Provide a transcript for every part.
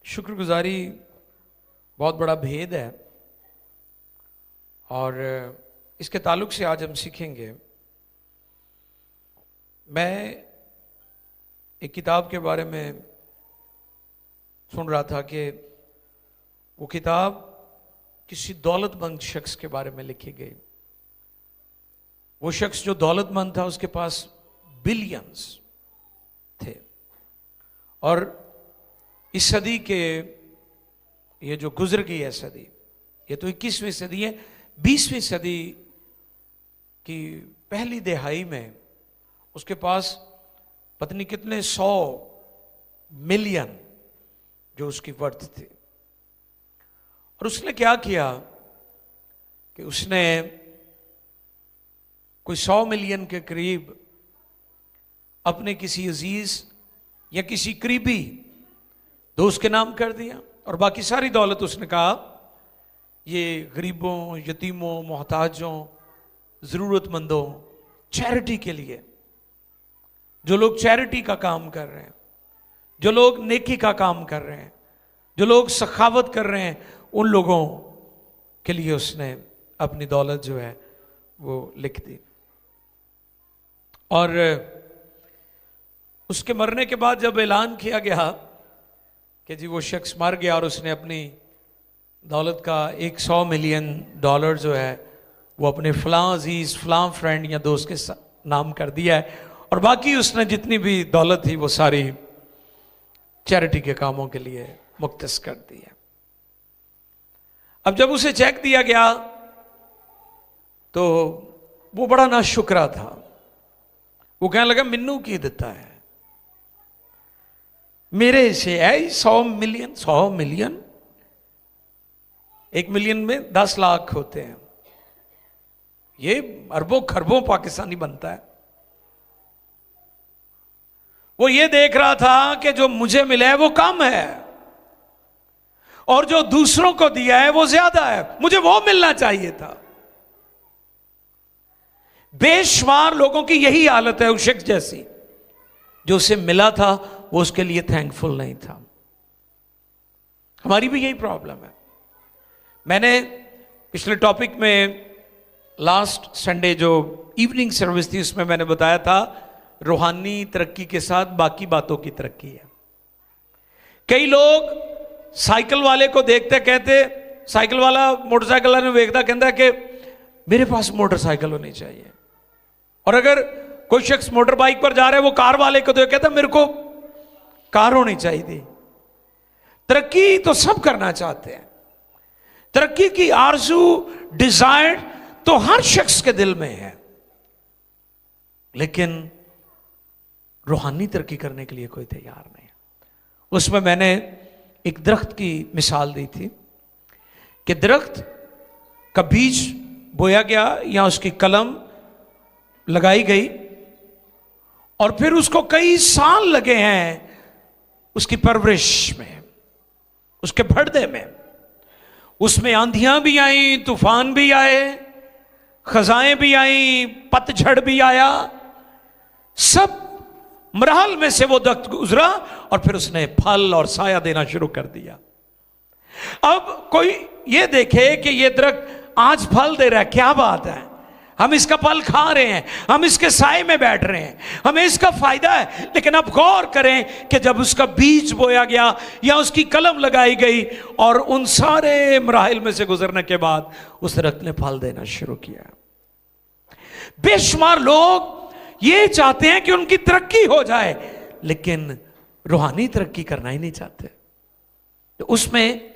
शुक्रगुजारी बहुत बड़ा भेद है और इसके ताल्लुक से आज हम सीखेंगे। मैं एक किताब के बारे में सुन रहा था कि वो किताब किसी दौलतमंद शख्स के बारे में लिखी गई। वो शख्स जो दौलतमंद था उसके पास बिलियंस थे और इस सदी के ये जो गुजर गई है सदी, ये तो 21वीं सदी है, 20वीं सदी की पहली दिहाई में उसके पास पत्नी कितने 100 मिलियन जो उसकी वर्थ थी। और उसने क्या किया कि उसने कोई 100 मिलियन के करीब अपने किसी अजीज या किसी करीबी दोस्त के नाम कर दिया और बाकी सारी दौलत उसने कहा ये गरीबों, यतीमों, मोहताजों, ज़रूरतमंदों, चैरिटी के लिए, जो लोग चैरिटी का काम कर रहे हैं, जो लोग नेकी का काम कर रहे हैं, जो लोग सखावत कर रहे हैं, उन लोगों के लिए उसने अपनी दौलत जो है वो लिख दी। और उसके मरने के बाद जब ऐलान किया गया कि जी वो शख्स मर गया और उसने अपनी दौलत का 100 मिलियन डॉलर जो है वो अपने फलां अजीज, फलां फ्रेंड या दोस्त के नाम कर दिया है और बाकी उसने जितनी भी दौलत थी वो सारी चैरिटी के कामों के लिए मुख्तस कर दी है। अब जब उसे चेक दिया गया तो वो बड़ा नाशुक्रा था। वो कहने लगा मिन्नू की देता है, मेरे से है 100 मिलियन। 100 मिलियन, 1 मिलियन में 10 लाख होते हैं, ये अरबों खरबों पाकिस्तानी बनता है। वो ये देख रहा था कि जो मुझे मिला है वो कम है और जो दूसरों को दिया है वो ज्यादा है, मुझे वो मिलना चाहिए था। बेशुमार लोगों की यही हालत है उस शख्स जैसी, जो उसे मिला था वो उसके लिए थैंकफुल नहीं था। हमारी भी यही प्रॉब्लम है। मैंने पिछले टॉपिक में लास्ट संडे जो इवनिंग सर्विस थी उसमें मैंने बताया था रूहानी तरक्की के साथ बाकी बातों की तरक्की है। कई लोग साइकिल वाले को देखते कहते, साइकिल वाला मोटरसाइकिल वाले ने देखता कहता है कि मेरे पास मोटरसाइकिल होनी चाहिए, और अगर कोई शख्स मोटर बाइक पर जा रहा है वो कार वाले को देख कहता मेरे को कार होनी चाहिए। तरक्की तो सब करना चाहते हैं, तरक्की की आरज़ू, डिजायर तो हर शख्स के दिल में है, लेकिन रूहानी तरक्की करने के लिए कोई तैयार नहीं। उसमें मैंने एक दरख्त की मिसाल दी थी कि दरख्त का बीज बोया गया या उसकी कलम लगाई गई और फिर उसको कई साल लगे हैं उसकी परवरिश में, उसके बढ़ने में। उसमें आंधियां भी आई, तूफान भी आए, खजाएं भी आई, पतझड़ भी आया, सब मरहल में से वो दरख्त गुजरा और फिर उसने फल और साया देना शुरू कर दिया। अब कोई ये देखे कि ये दरख्त आज फल दे रहा है, क्या बात है, हम इसका फल खा रहे हैं, हम इसके साए में बैठ रहे हैं, हमें इसका फायदा है। लेकिन अब गौर करें कि जब उसका बीज बोया गया या उसकी कलम लगाई गई और उन सारे मराहिल में से गुजरने के बाद उस दरख्त ने फल देना शुरू किया। बेशुमार लोग ये चाहते हैं कि उनकी तरक्की हो जाए, लेकिन रूहानी तरक्की करना ही नहीं चाहते। तो उसमें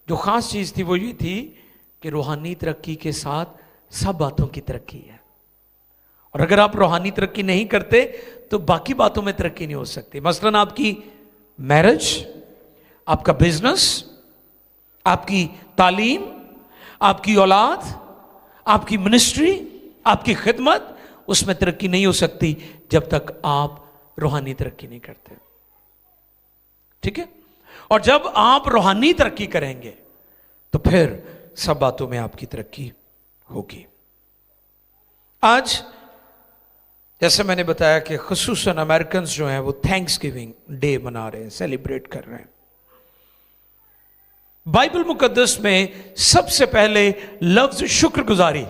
जो खास चीज थी वो ये थी कि रूहानी तरक्की के साथ सब बातों की तरक्की है, और अगर आप रूहानी तरक्की नहीं करते तो बाकी बातों में तरक्की नहीं हो सकती। मसलन आपकी मैरिज, आपका बिजनेस, आपकी तालीम, आपकी औलाद, आपकी मिनिस्ट्री, आपकी खिदमत, उसमें तरक्की नहीं हो सकती जब तक आप रूहानी तरक्की नहीं करते। ठीक है? और जब आप रूहानी तरक्की करेंगे तो फिर सब बातों में आपकी तरक्की होगी। आज जैसे मैंने बताया कि खुसूसन अमेरिकन जो हैं वो थैंक्स गिविंग डे मना रहे हैं, सेलिब्रेट कर रहे हैं। बाइबल मुकद्दस में सबसे पहले लफ्ज शुक्रगुजारी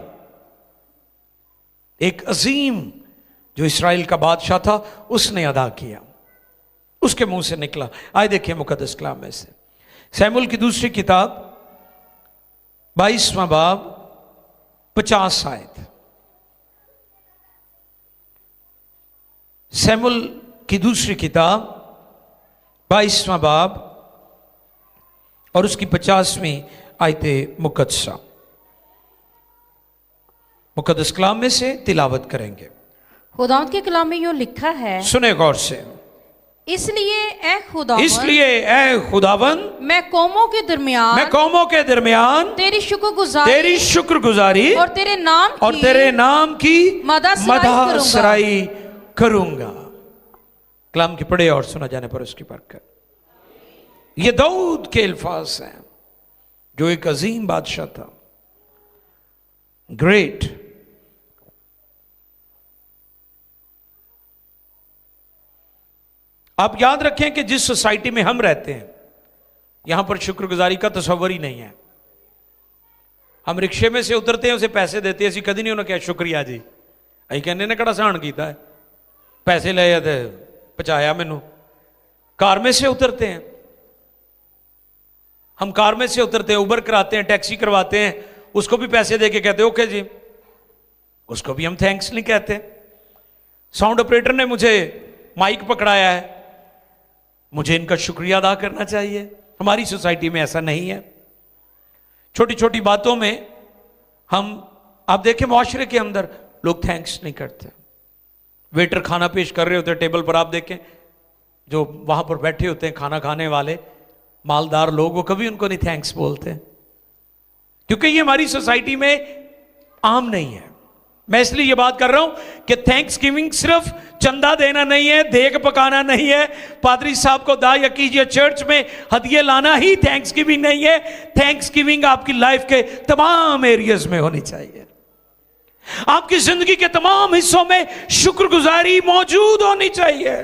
एक अजीम जो इस्राएल का बादशाह था उसने अदा किया, उसके मुंह से निकला। आए देखिए मुकद्दस कलाम में से सैमुएल की दूसरी किताब 22वां बाब 50 आयत। सैमुएल की दूसरी किताब 22वां बाब और उसकी 50वीं आयते मुकद्दसा, मुकद्दस कलाम में से तिलावत करेंगे। खुदावंद के कलाम में यूं लिखा है, सुने गौर से। इसलिए ए खुदावन मैं कौमों के दरमियान तेरी शुक्रगुजारी और तेरे नाम की मदहसराई करूंगा। कलाम की पढ़े और सुना जाने पर उसकी बरकत। ये दाऊद के अल्फाज हैं जो एक अजीम बादशाह था, ग्रेट। आप याद रखें कि जिस सोसाइटी में हम रहते हैं यहां पर शुक्रगुजारी का तस्वर ही नहीं है। हम रिक्शे में से उतरते हैं, उसे पैसे देते हैं, कभी नहीं उन्होंने क्या शुक्रिया जी, अं कहने ने कड़ा सहन किया है, पैसे ले पहुंचाया मैनू। कार में से उतरते हैं, हम कार में से उतरते हैं, उबर कराते हैं, टैक्सी करवाते हैं, उसको भी पैसे दे के कहते हैं ओके जी, उसको भी हम थैंक्स नहीं कहते। साउंड ऑपरेटर ने मुझे माइक पकड़ाया है, मुझे इनका शुक्रिया अदा करना चाहिए। हमारी सोसाइटी में ऐसा नहीं है। छोटी छोटी बातों में हम, आप देखें मुआशरे के अंदर लोग थैंक्स नहीं करते। वेटर खाना पेश कर रहे होते हैं टेबल पर, आप देखें जो वहां पर बैठे होते हैं खाना खाने वाले मालदार लोग, वो कभी उनको नहीं थैंक्स बोलते, क्योंकि ये हमारी सोसाइटी में आम नहीं है। मैं इसलिए ये बात कर रहा हूं कि थैंक्स गिविंग सिर्फ चंदा देना नहीं है, देग पकाना नहीं है, पादरी साहब को दाया कीजिए चर्च में हदिये लाना ही थैंक्स गिविंग नहीं है। थैंक्स गिविंग आपकी लाइफ के तमाम एरियाज में होनी चाहिए। आपकी जिंदगी के तमाम हिस्सों में शुक्रगुजारी मौजूद होनी चाहिए।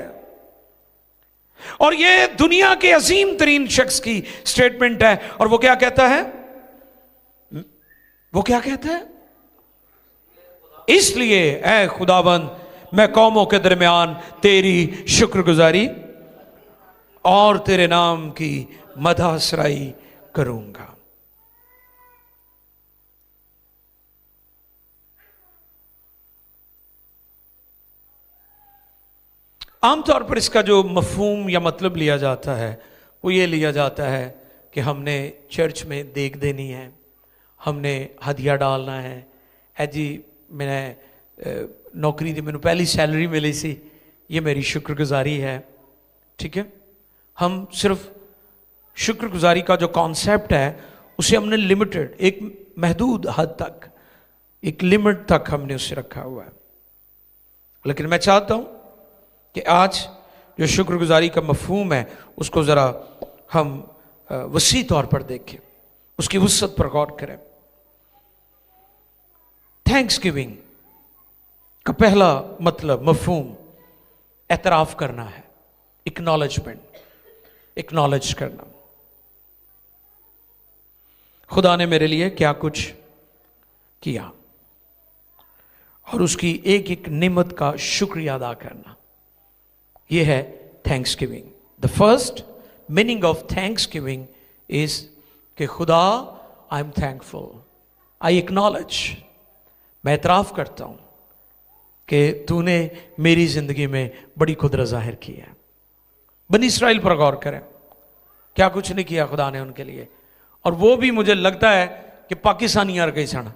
और यह दुनिया के अजीम तरीन शख्स की स्टेटमेंट है। और वो क्या कहता है? वो क्या कहता है? इसलिए ऐ खुदाबंद मैं कौमों के दरमियान तेरी शुक्रगुजारी और तेरे नाम की मदहसराई करूंगा। आमतौर पर इसका जो मफहूम या मतलब लिया जाता है वो ये लिया जाता है कि हमने चर्च में देग देनी है, हमने हदिया डालना है। ऐ जी मैंने नौकरी दी, मैंने पहली सैलरी मिली सी, ये मेरी शुक्रगुजारी है। ठीक है, हम सिर्फ शुक्रगुजारी का जो कॉन्सेप्ट है उसे हमने लिमिटेड, एक महदूद हद तक, एक लिमिट तक हमने उसे रखा हुआ है। लेकिन मैं चाहता हूं कि आज जो शुक्रगुजारी का मफहूम है उसको ज़रा हम वसी तौर पर देखें, उसकी वुसअत पर गौर करें। थैंक्स गिविंग का पहला मतलब, मफहूम एतराफ़ करना है, एक्नॉलेजमेंट, एक्नॉलेज करना। खुदा ने मेरे लिए क्या कुछ किया और उसकी एक एक नेमत का शुक्रिया अदा करना, यह है thanks giving. The first meaning of thanks giving is कि खुदा I am thankful, I acknowledge, मैं एतराफ़ करता हूं कि तूने मेरी जिंदगी में बड़ी कुदरत जाहिर की है। बनी इस्राइल पर गौर करें, क्या कुछ नहीं किया खुदा ने उनके लिए। और वो भी मुझे लगता है कि पाकिस्तानी यार गए सन,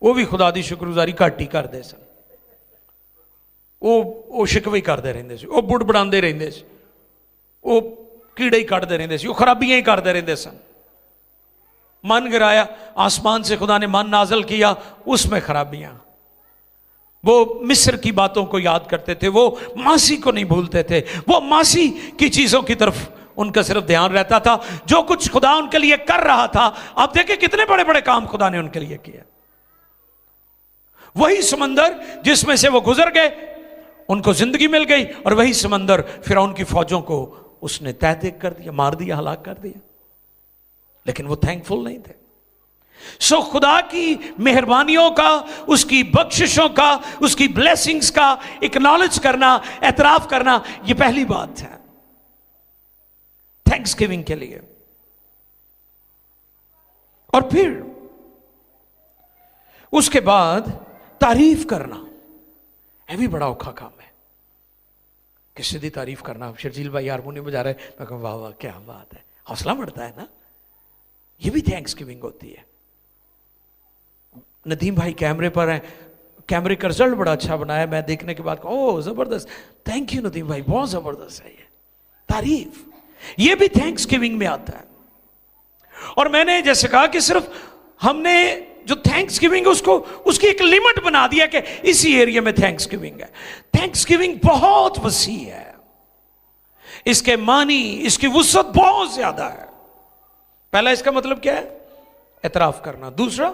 वो भी खुदा दी शुक्रगुजारी घट ही करते सन, वो शिकवे करते रहते सी, वो बुड़बड़ाते रहते सी, वो कीड़े ही कटते रहते सी, वो खराबियां ही करते रहते सन। मन गिराया, आसमान से खुदा ने मन नाजल किया, उसमें खराबियां। वो मिस्र की बातों को याद करते थे, वो मासी को नहीं भूलते थे, वो मासी की चीजों की तरफ उनका सिर्फ ध्यान रहता था। जो कुछ खुदा उनके लिए कर रहा था, आप देखें कितने बड़े बड़े काम खुदा ने उनके लिए किए। वही समंदर जिसमें से वो गुजर गए, उनको जिंदगी मिल गई, और वही समंदर फिरौन की फौजों को उसने तहत कर दिया, मार दिया, हलाक कर दिया। लेकिन वो थैंकफुल नहीं थे। सो खुदा की मेहरबानियों का, उसकी बख्शिशों का, उसकी ब्लेसिंग्स का एक्नॉलेज करना, एतराफ करना, ये पहली बात है थैंक्सगिविंग के लिए। और फिर उसके बाद तारीफ करना, यह भी बड़ा औखा काम है। किसी की तारीफ करना, शर्जील भाई हारमोनियम बजा रहे, मैं कहूँ वाह वाह क्या बात है, हौसला बढ़ता है ना। ये भी थैंक्सगिविंग होती है। नदीम भाई कैमरे पर हैं, कैमरे का रिजल्ट बड़ा अच्छा बनाया, मैं देखने के बाद ओह जबरदस्त, थैंक यू नदीम भाई, बहुत जबरदस्त है ये। तारीफ, ये भी थैंक्सगिविंग में आता है। और मैंने जैसे कहा कि सिर्फ हमने जो थैंक्सगिविंग है उसको, उसकी एक लिमिट बना दिया कि इसी एरिया में थैंक्सगिविंग है। थैंक्सगिविंग बहुत वसी है, इसके मानी, इसकी वुसअत बहुत ज्यादा है। पहला इसका मतलब क्या है? एतराफ करना। दूसरा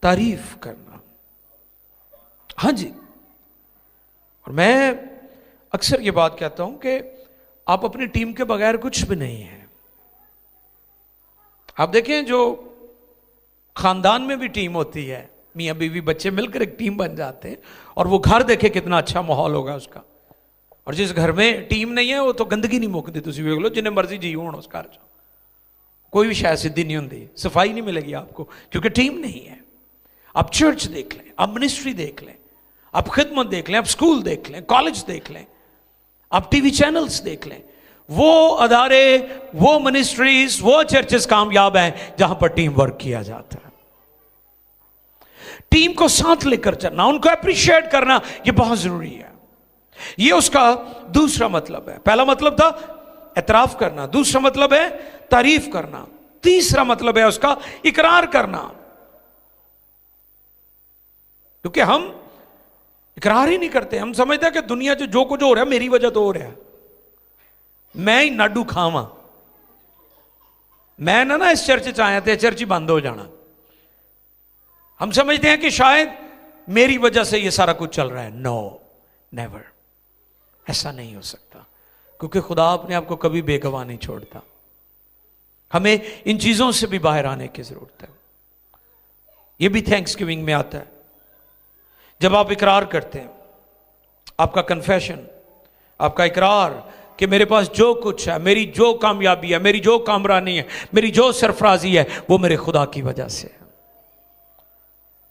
तारीफ करना। हां जी, और मैं अक्सर ये बात कहता हूं कि आप अपनी टीम के बगैर कुछ भी नहीं है। आप देखें जो खानदान में भी टीम होती है, मियां बीवी बच्चे मिलकर एक टीम बन जाते हैं, और वो घर देखे कितना अच्छा माहौल होगा उसका। और जिस घर में टीम नहीं है वो तो गंदगी नहीं मुकती, तुम वेख लो जिन्हें मर्जी जी होना उस घर च कोई भी शायद सिद्धि नहीं होती, सफाई नहीं मिलेगी आपको, क्योंकि टीम नहीं है। आप चर्च देख लें, आप मिनिस्ट्री देख लें, आप खिदमत देख लें, आप स्कूल देख लें, कॉलेज देख लें, आप टीवी चैनल्स देख लें, वो अदारे, वो मिनिस्ट्रीज, वो चर्चेस कामयाब हैं जहां पर टीम वर्क किया जाता है। टीम को साथ लेकर चलना, उनको अप्रिशिएट करना, यह बहुत जरूरी है। यह उसका दूसरा मतलब है। पहला मतलब था एतराफ करना, दूसरा मतलब है तारीफ करना, तीसरा मतलब है उसका इकरार करना। क्योंकि हम इकरार ही नहीं करते, हम समझते हैं कि दुनिया जो कुछ हो रहा है मेरी वजह तो हो रहा है, मैं ही नाडू खावा, मैं ना इस चर्च च आया थे चर्च ही बंद हो जाना। हम समझते हैं कि शायद मेरी वजह से ये सारा कुछ चल रहा है। नो, नेवर, ऐसा नहीं हो सकता, क्योंकि खुदा अपने आप को कभी बेगवाह नहीं छोड़ता। हमें इन चीजों से भी बाहर आने की जरूरत है। यह भी थैंक्सगिविंग में आता है। जब आप इकरार करते हैं, आपका कन्फेशन, आपका इकरार कि मेरे पास जो कुछ है, मेरी जो कामयाबी है, मेरी जो कामरानी है, मेरी जो सरफराजी है, वो मेरे खुदा की वजह से है।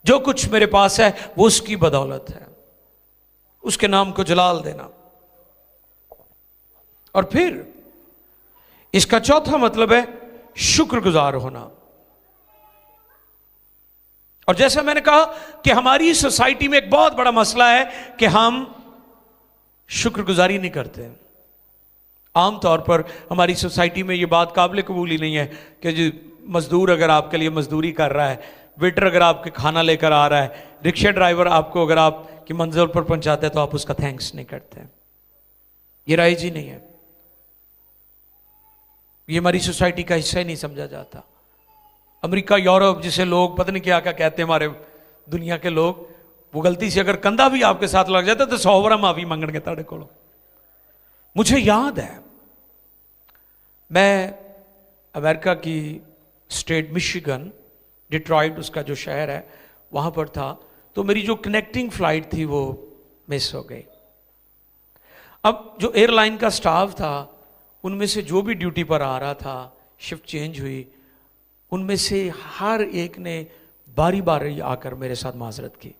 जो कुछ मेरे पास है वो उसकी बदौलत है। उसके नाम को जलाल देना। और फिर इसका चौथा मतलब है शुक्रगुजार होना। और जैसा मैंने कहा कि हमारी सोसाइटी में एक बहुत बड़ा मसला है कि हम शुक्रगुजारी नहीं करते। आमतौर पर हमारी सोसाइटी में यह बात काबिल कबूल ही नहीं है कि जी मजदूर अगर आपके लिए मजदूरी कर रहा है, वेटर अगर आपके खाना लेकर आ रहा है, रिक्शा ड्राइवर आपको अगर आपकी मंजिल पर पहुंचाते हैं तो आप उसका थैंक्स नहीं करते। ये राइज ही नहीं है। ये हमारी सोसाइटी का हिस्सा ही नहीं समझा जाता। अमेरिका, यूरोप, जिसे लोग पता नहीं क्या क्या कहते हैं, हमारे दुनिया के लोग, वो गलती से अगर कंधा भी आपके साथ लग जाता तो 100 बार माफी मंगणगे ताड़े को। मुझे याद है मैं अमेरिका की स्टेट मिशिगन, डिट्रॉइट उसका जो शहर है, वहां पर था, तो मेरी जो कनेक्टिंग फ्लाइट थी वो मिस हो गई। अब जो एयरलाइन का स्टाफ था, उनमें से जो भी ड्यूटी पर आ रहा था, शिफ्ट चेंज हुई, उनमें से हर एक ने बारी बारी आकर मेरे साथ माजरत की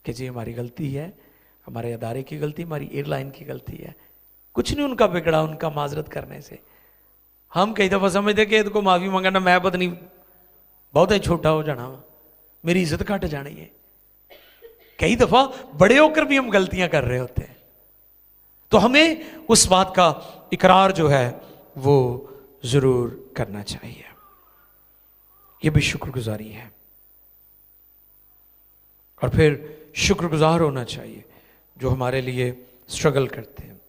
कि जी हमारी गलती है, हमारे अदारे की गलती, हमारी एयरलाइन की गलती है। कुछ नहीं उनका बिगड़ा उनका माजरत करने से। हम कई दफा समझते कि इनको माफी मंगना मैं पता नहीं बहुत ही छोटा हो जाना, मेरी इज्जत घट जानी है। कई दफा बड़े होकर भी हम गलतियां कर रहे होते हैं। तो हमें उस बात का इकरार जो है वो जरूर करना चाहिए। यह भी शुक्रगुजारी है। और फिर शुक्रगुजार होना चाहिए जो हमारे लिए स्ट्रगल करते हैं।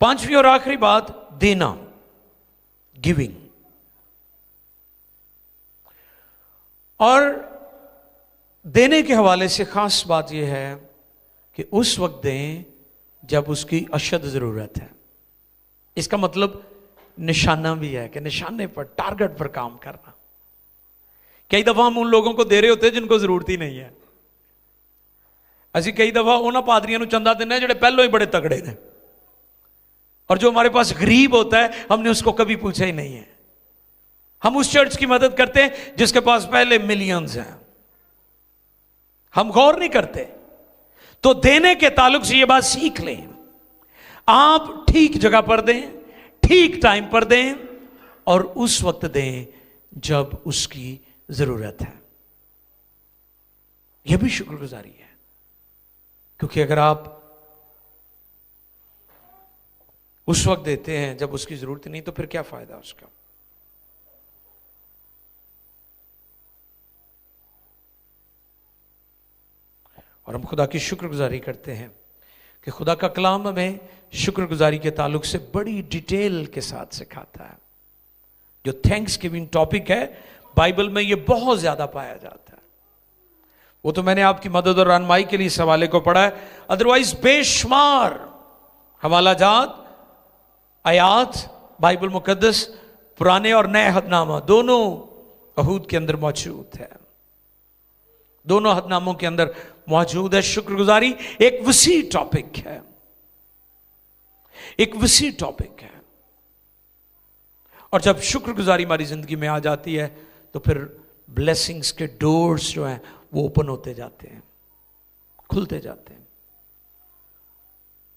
पांचवी और आखिरी बात, देना, गिविंग। और देने के हवाले से खास बात यह है कि उस वक्त दें जब उसकी अशद जरूरत है। इसका मतलब निशाना भी है कि निशाने पर, टारगेट पर काम करना। कई दफा हम उन लोगों को दे रहे होते हैं जिनको जरूरत ही नहीं है। ਅਸੀਂ कई दफा उन्होंने पादरियों को चंदा देने जोड़े पहलों ही बड़े तगड़े ने, और जो हमारे पास गरीब होता है हमने उसको कभी पूछा ही नहीं है। हम उस चर्च की मदद करते हैं जिसके पास पहले मिलियंस हैं, हम गौर नहीं करते। तो देने के ताल्लुक से यह बात सीख लें, आप ठीक जगह पर दें, ठीक टाइम पर दें, और उस वक्त दें जब उसकी जरूरत है। यह भी शुक्रगुजारी है, क्योंकि अगर आप उस वक्त देते हैं जब उसकी जरूरत नहीं, तो फिर क्या फायदा उसका। और हम खुदा की शुक्रगुजारी करते हैं कि खुदा का कलाम हमें शुक्रगुजारी के ताल्लुक से बड़ी डिटेल के साथ सिखाता है। जो थैंक्स गिविंग टॉपिक है बाइबल में, यह बहुत ज्यादा पाया जाता है। वो तो मैंने आपकी मदद और रहनुमाई के लिए इस हवाले को पढ़ा है, अदरवाइज बेशुमार हवाला जात, आयात बाइबल मुकद्दस पुराने और नए हदनामा दोनों अहूद के अंदर मौजूद है, दोनों हदनामों के अंदर मौजूद है। शुक्रगुजारी एक वसी टॉपिक है, एक वसी टॉपिक है। और जब शुक्रगुजारी हमारी जिंदगी में आ जाती है तो फिर ब्लेसिंग्स के डोर्स जो हैं वो ओपन होते जाते हैं, खुलते जाते हैं।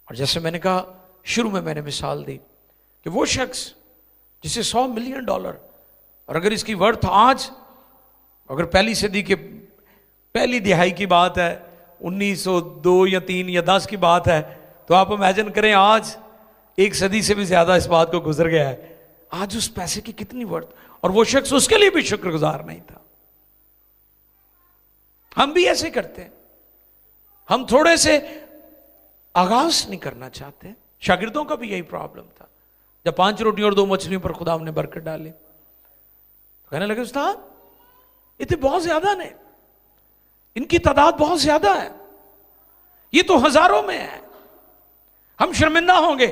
और जैसे मैंने कहा शुरू में, मैंने मिसाल दी कि वो शख्स जिसे $100 मिलियन, और अगर इसकी वर्थ आज, अगर पहली सदी के पहली दिहाई की बात है, 1902 या 3 या 10 की बात है, तो आप इमेजिन करें आज 1 सदी से भी ज्यादा इस बात को गुजर गया है, आज उस पैसे की कितनी वर्थ। और वो शख्स उसके लिए भी शुक्रगुजार नहीं था। हम भी ऐसे करते हैं, हम थोड़े से आगाज नहीं करना चाहते। शागिर्दों का भी यही प्रॉब्लम था। जब 5 रोटियों और 2 मछलियों पर खुदा ने बरकत डाली तो कहने लगे, उस्ताद इतने बहुत ज्यादा ने, इनकी तादाद बहुत ज्यादा है, ये तो हजारों में है, हम शर्मिंदा होंगे।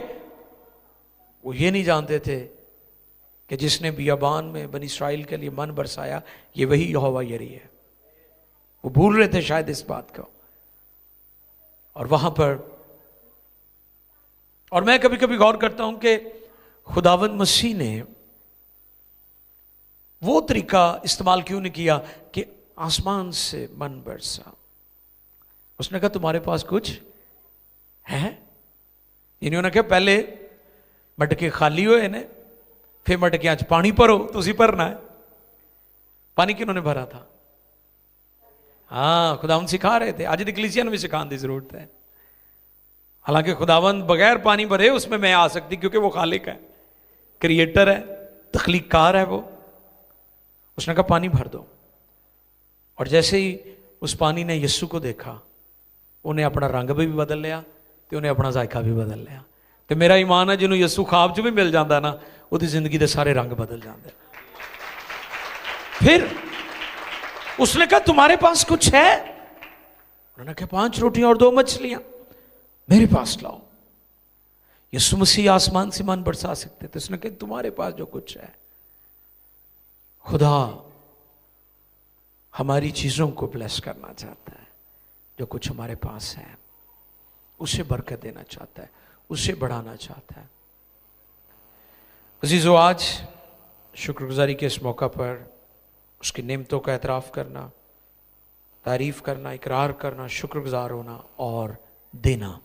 वो ये नहीं जानते थे कि जिसने बियाबान में बनी इस्राइल के लिए मन बरसाया, ये वही यहोवा यरी है। वो भूल रहे थे शायद इस बात को। और वहां पर, और मैं कभी कभी गौर करता हूं कि खुदावंद मसीह ने वो तरीका इस्तेमाल क्यों नहीं किया कि आसमान से मन बरसा। उसने कहा तुम्हारे पास कुछ है? इन्होंने कहा पहले मटके खाली होए ने, फिर मटकियां च पानी भरो, तुसी भरना है। पानी किन्होंने भरा था? हाँ, खुदावंद सिखा रहे थे। आज दी कलीसिया ने भी सिखाने की जरूरत है। हालांकि खुदावंद बगैर पानी भरे उसमें मैं आ सकती, क्योंकि वो खालिक है, क्रिएटर है, तख्लीककार है वो। उसने कहा पानी भर दो। और जैसे ही उस पानी ने यीशु को देखा, उन्हें अपना रंग भी बदल लिया तो उन्हें अपना जायका भी बदल लिया। तो मेरा ईमान है जिन्होंने यीशु ख्वाब च भी मिल जाता ना, उसकी जिंदगी के सारे रंग बदल जाते। फिर उसने कहा तुम्हारे पास कुछ है? उन्होंने कहा 5 रोटियां और 2 मछलियां मेरे पास लाओ। यीशु मसीह आसमान से मन बरसा सकते थे। उसने कहा तुम्हारे पास जो कुछ है, खुदा हमारी चीजों को ब्लेस करना चाहता है। जो कुछ हमारे पास है उसे बरकत देना चाहता है, उसे बढ़ाना चाहता है। अजीजों, आज शुक्रगुजारी के इस मौका पर उसकी नेमतों का एतराफ़ करना, तारीफ करना, इकरार करना, शुक्रगुजार होना और देना,